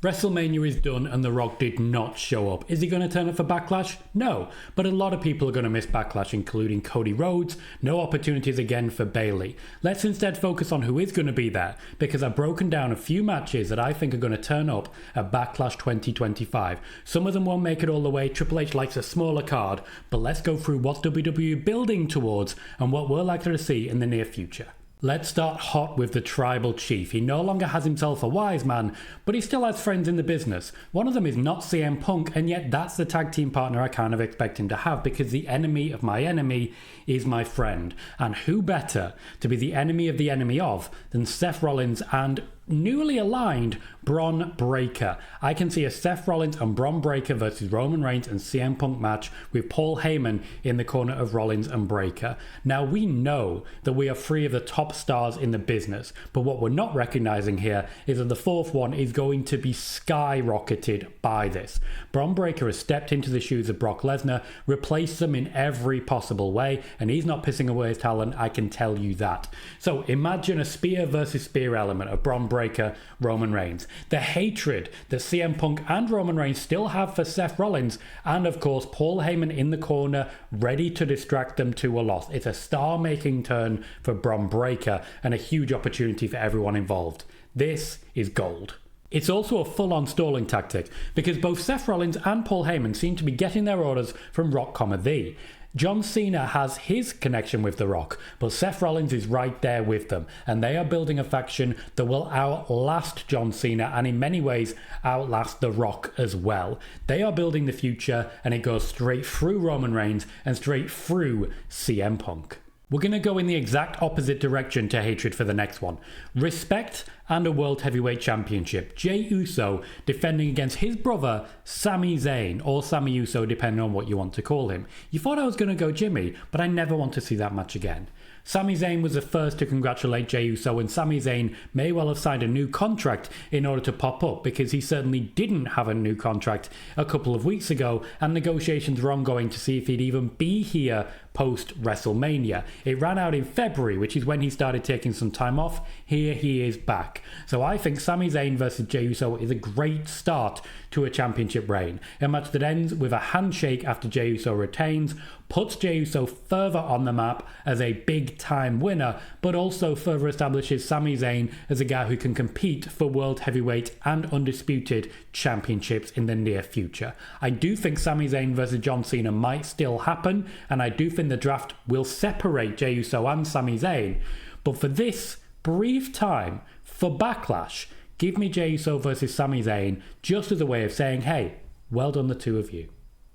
WrestleMania is done and The Rock did not show up. Is he going to turn up for Backlash? No, but a lot of people are going to miss Backlash, including Cody Rhodes. No opportunities again for Bayley. Let's instead focus on who is going to be there, because I've broken down a few matches that I think are going to turn up at Backlash 2025. Some of them won't make it all the way. Triple H likes a smaller card, but let's go through what WWE building towards and what we're likely to see in the near future. Let's start hot with the tribal chief. He no longer has himself a wise man, but he still has friends in the business. One of them is not CM Punk, and yet that's the tag team partner I kind of expect him to have, because the enemy of my enemy is my friend. And who better to be the enemy of the enemy of than Seth Rollins and newly aligned Bron Breakker. I can see a Seth Rollins and Bron Breakker versus Roman Reigns and CM Punk match with Paul Heyman in the corner of Rollins and Breakker. Now we know that we are three of the top stars in the business, but what we're not recognizing here is that the fourth one is going to be skyrocketed by this. Bron Breakker has stepped into the shoes of Brock Lesnar, replaced them in every possible way, and he's not pissing away his talent, I can tell you that. So imagine a spear versus spear element of Bron Breakker, Roman Reigns. The hatred that CM Punk and Roman Reigns still have for Seth Rollins, and of course Paul Heyman in the corner ready to distract them to a loss. It's a star-making turn for Bron Breakker and a huge opportunity for everyone involved. This is gold. It's also a full-on stalling tactic, because both Seth Rollins and Paul Heyman seem to be getting their orders from Rock, thee. John Cena has his connection with The Rock, but Seth Rollins is right there with them, and they are building a faction that will outlast John Cena and in many ways outlast The Rock as well. They are building the future, and it goes straight through Roman Reigns and straight through CM Punk. We're going to go in the exact opposite direction to hatred for the next one. Respect and a World Heavyweight Championship. Jey Uso defending against his brother Sami Zayn, or Sami Uso depending on what you want to call him. You thought I was going to go Jimmy, but I never want to see that match again. Sami Zayn was the first to congratulate Jey Uso, and Sami Zayn may well have signed a new contract in order to pop up, because he certainly didn't have a new contract a couple of weeks ago, and negotiations were ongoing to see if he'd even be here post WrestleMania. It ran out in February, which is when he started taking some time off. Here he is back. So I think Sami Zayn versus Jey Uso is a great start to a championship reign. A match that ends with a handshake after Jey Uso retains, puts Jey Uso further on the map as a big time winner, but also further establishes Sami Zayn as a guy who can compete for World Heavyweight and Undisputed Championships in the near future. I do think Sami Zayn versus John Cena might still happen, and I do think the draft will separate Jey Uso and Sami Zayn, but for this brief time, for Backlash, give me Jey Uso versus Sami Zayn just as a way of saying, hey, well done the two of you.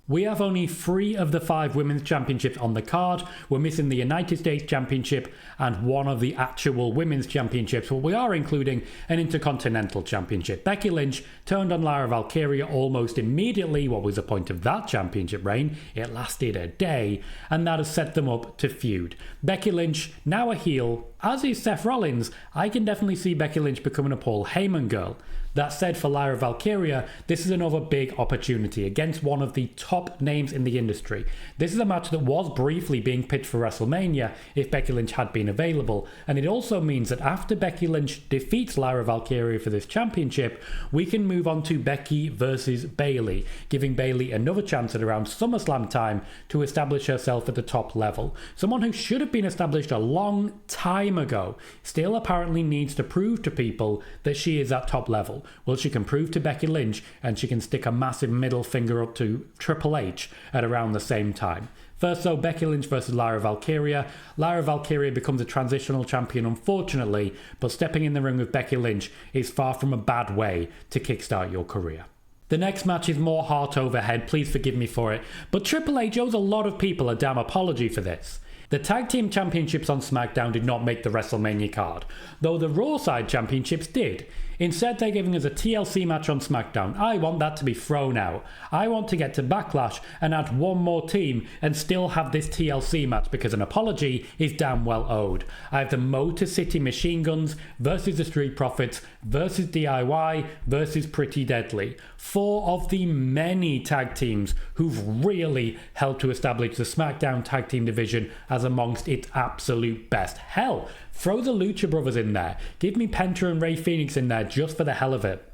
We have only 3 of the 5 women's championships on the card. We're missing the United States Championship and one of the actual women's championships, but we are including an Intercontinental Championship. Becky Lynch turned on Lyra Valkyria almost immediately. What was the point of that championship reign? It lasted a day, and that has set them up to feud. Becky Lynch, now a heel, as is Seth Rollins. I can definitely see Becky Lynch becoming a Paul Heyman girl. That said, for Lyra Valkyria, this is another big opportunity against one of the top names in the industry. This is a match that was briefly being pitched for WrestleMania if Becky Lynch had been available, and it also means that after Becky Lynch defeats Lyra Valkyria for this championship, we can move on to Becky versus Bayley, giving Bayley another chance at around SummerSlam time to establish herself at the top level. Someone who should have been established a long time ago still apparently needs to prove to people that she is at top level. Well, she can prove to Becky Lynch, and she can stick a massive middle finger up to Triple H at around the same time. First though, Becky Lynch versus Lyra Valkyria. Lyra Valkyria becomes a transitional champion, unfortunately, but stepping in the ring with Becky Lynch is far from a bad way to kickstart your career. The next match is more heart over head, please forgive me for it, but Triple H owes a lot of people a damn apology for this. The Tag Team Championships on Smackdown did not make the WrestleMania card, though the Raw side championships did. Instead, they're giving us a TLC match on SmackDown. I want that to be thrown out. I want to get to Backlash and add one more team and still have this TLC match, because an apology is damn well owed. I have the Motor City Machine Guns versus the Street Profits versus DIY versus Pretty Deadly. 4 of the many tag teams who've really helped to establish the SmackDown tag team division as amongst its absolute best. Hell, throw the Lucha Brothers in there. Give me Penta and Rey Fenix in there just for the hell of it.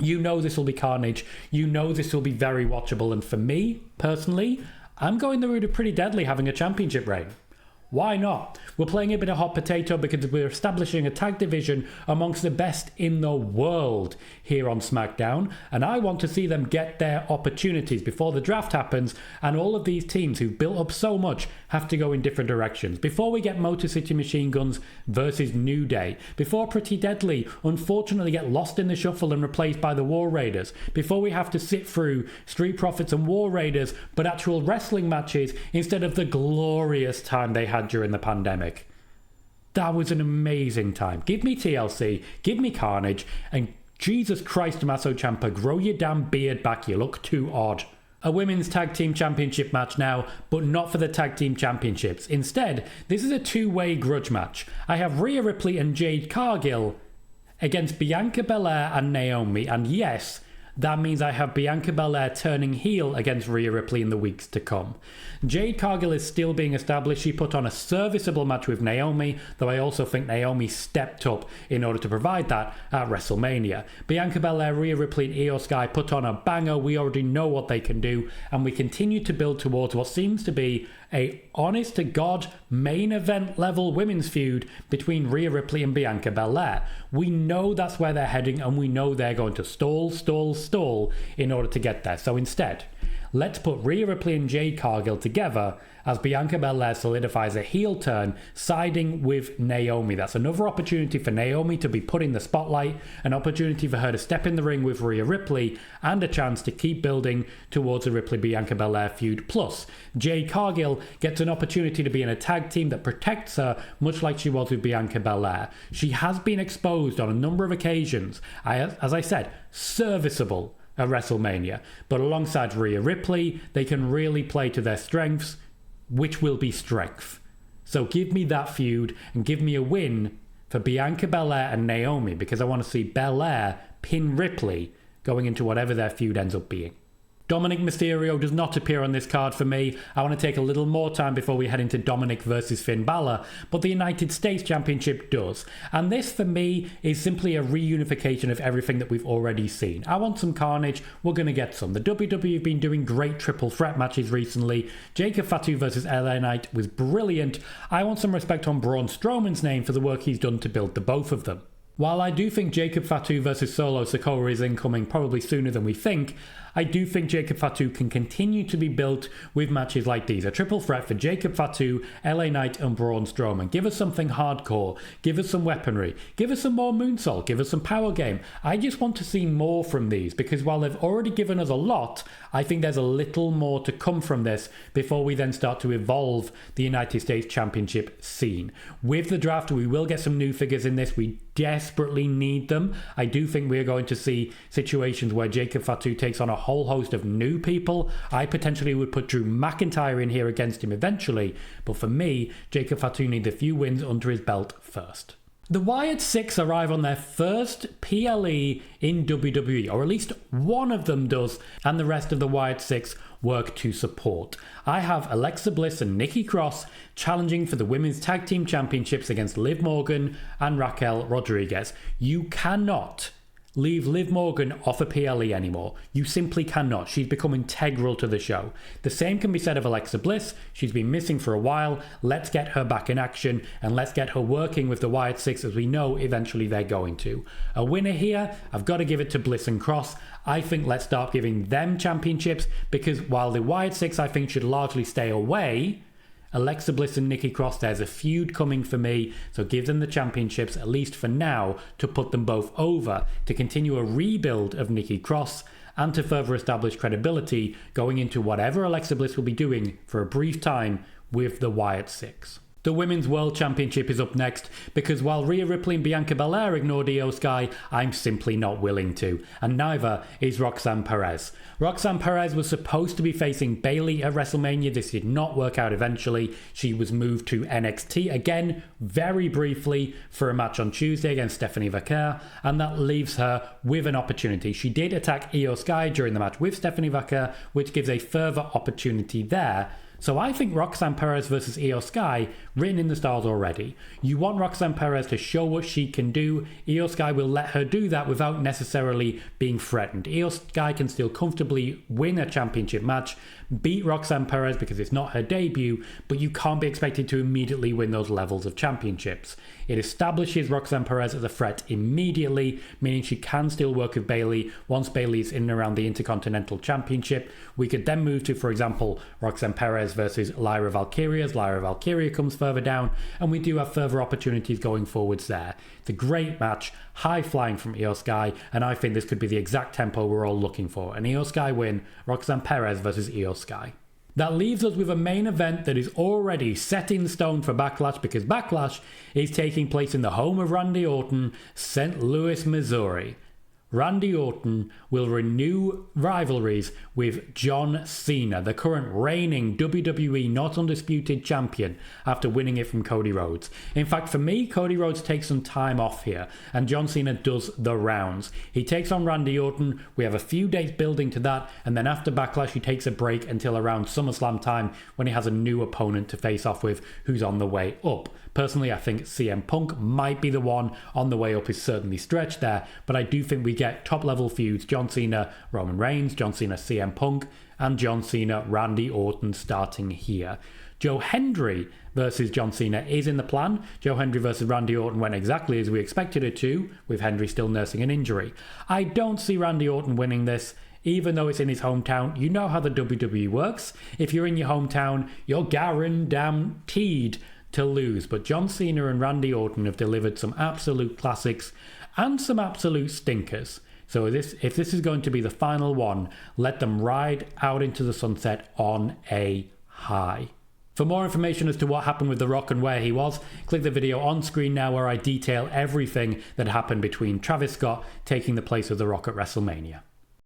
You know this will be carnage. You know this will be very watchable. And for me, personally, I'm going the route of Pretty Deadly having a championship reign. Why not? We're playing a bit of hot potato because we're establishing a tag division amongst the best in the world here on Smackdown, and I want to see them get their opportunities before the draft happens and all of these teams who've built up so much have to go in different directions. Before we get Motor City Machine Guns versus New Day, before Pretty Deadly unfortunately get lost in the shuffle and replaced by the War Raiders, before we have to sit through Street Profits and War Raiders but actual wrestling matches instead of the glorious time they had during the pandemic. That was an amazing time. Give me TLC, give me Carnage, and Jesus Christ, Tommaso Ciampa, grow your damn beard back, you look too odd. A women's tag team championship match now, but not for the tag team championships. Instead, this is a two-way grudge match. I have Rhea Ripley and Jade Cargill against Bianca Belair and Naomi, and yes, that means I have Bianca Belair turning heel against Rhea Ripley in the weeks to come. Jade Cargill is still being established. She put on a serviceable match with Naomi, though I also think Naomi stepped up in order to provide that at WrestleMania. Bianca Belair, Rhea Ripley and Io Sky put on a banger. We already know what they can do, and we continue to build towards what seems to be a honest-to-God main event level women's feud between Rhea Ripley and Bianca Belair. We know that's where they're heading, and we know they're going to stall in order to get there. So instead, let's put Rhea Ripley and Jade Cargill together as Bianca Belair solidifies a heel turn, siding with Naomi. That's another opportunity for Naomi to be put in the spotlight, an opportunity for her to step in the ring with Rhea Ripley, and a chance to keep building towards a Ripley-Bianca Belair feud. Plus, Jade Cargill gets an opportunity to be in a tag team that protects her, much like she was with Bianca Belair. She has been exposed on a number of occasions, as I said, serviceable at WrestleMania, but alongside Rhea Ripley, they can really play to their strengths, which will be strength. So give me that feud and give me a win for Bianca Belair and Naomi, because I want to see Belair pin Ripley going into whatever their feud ends up being. Dominic Mysterio does not appear on this card for me. I want to take a little more time before we head into Dominic versus Finn Balor, but the United States Championship does. And this, for me, is simply a reunification of everything that we've already seen. I want some carnage. We're going to get some. The WWE have been doing great triple threat matches recently. Jacob Fatu versus LA Knight was brilliant. I want some respect on Braun Strowman's name for the work he's done to build the both of them. While I do think Jacob Fatu versus Solo Sikoa is incoming probably sooner than we think, I do think Jacob Fatu can continue to be built with matches like these. A triple threat for Jacob Fatu, LA Knight and Braun Strowman. Give us something hardcore. Give us some weaponry. Give us some more moonsault. Give us some power game. I just want to see more from these, because while they've already given us a lot, I think there's a little more to come from this before we then start to evolve the United States Championship scene. With the draft, we will get some new figures in this. We desperately need them. I do think we're going to see situations where Jacob Fatu takes on a whole host of new people. I potentially would put Drew McIntyre in here against him eventually, but for me, Jacob Fatu needs a few wins under his belt first. The Wyatt Sicks arrive on their first PLE in WWE, or at least one of them does, and the rest of the Wyatt Sicks work to support. I have Alexa Bliss and Nikki Cross challenging for the Women's Tag Team Championships against Liv Morgan and Raquel Rodriguez. You cannot leave Liv Morgan off a PLE anymore. You simply cannot. She's become integral to the show. The same can be said of Alexa Bliss. She's been missing for a while. Let's get her back in action, and let's get her working with the Wyatt Sicks, as we know eventually they're going to. A winner here, I've got to give it to Bliss and Cross. I think let's start giving them championships, because while the Wyatt Sicks I think should largely stay away, Alexa Bliss and Nikki Cross, there's a feud coming for me, so give them the championships, at least for now, to put them both over, to continue a rebuild of Nikki Cross, and to further establish credibility going into whatever Alexa Bliss will be doing for a brief time with the Wyatt Sicks. The Women's World Championship is up next, because while Rhea Ripley and Bianca Belair ignored Io Sky, I'm simply not willing to, and neither is Roxanne Perez. Roxanne Perez was supposed to be facing Bayley at WrestleMania. This did not work out eventually. She was moved to NXT again, very briefly, for a match on Tuesday against Stephanie Vaquer, and that leaves her with an opportunity. She did attack Io Sky during the match with Stephanie Vaquer, which gives a further opportunity there. So I think Roxanne Perez versus Io Sky written in the stars already. You want Roxanne Perez to show what she can do. Io Sky will let her do that without necessarily being threatened. Io Sky can still comfortably win a championship match, beat Roxanne Perez because it's not her debut, but you can't be expected to immediately win those levels of championships. It establishes Roxanne Perez as a threat immediately, meaning she can still work with Bayley once Bayley's in and around the Intercontinental Championship. We could then move to, for example, Roxanne Perez versus Lyra Valkyria, as Lyra Valkyria comes further down, and we do have further opportunities going forwards there. It's a great match, high flying from Io Sky, and I think this could be the exact tempo we're all looking for. An Io Sky win, Roxanne Perez versus Io Sky. That leaves us with a main event that is already set in stone for Backlash, because Backlash is taking place in the home of Randy Orton, St. Louis, Missouri. Randy Orton will renew rivalries with John Cena, the current reigning WWE Not Undisputed Champion, after winning it from Cody Rhodes. In fact, for me, Cody Rhodes takes some time off here, and John Cena does the rounds. He takes on Randy Orton, we have a few days building to that, and then after Backlash he takes a break until around SummerSlam time when he has a new opponent to face off with who's on the way up. Personally, I think CM Punk might be the one. On the way up is certainly stretched there, but I do think we get top-level feuds: John Cena, Roman Reigns, John Cena, CM Punk, and John Cena, Randy Orton starting here. Joe Hendry versus John Cena is in the plan. Joe Hendry versus Randy Orton went exactly as we expected it to, with Hendry still nursing an injury. I don't see Randy Orton winning this, even though it's in his hometown. You know how the WWE works. If you're in your hometown, you're guaranteed to lose. But John Cena and Randy Orton have delivered some absolute classics and some absolute stinkers. So if this is going to be the final one, let them ride out into the sunset on a high. For more information as to what happened with The Rock and where he was, click the video on screen now where I detail everything that happened between Travis Scott taking the place of The Rock at WrestleMania.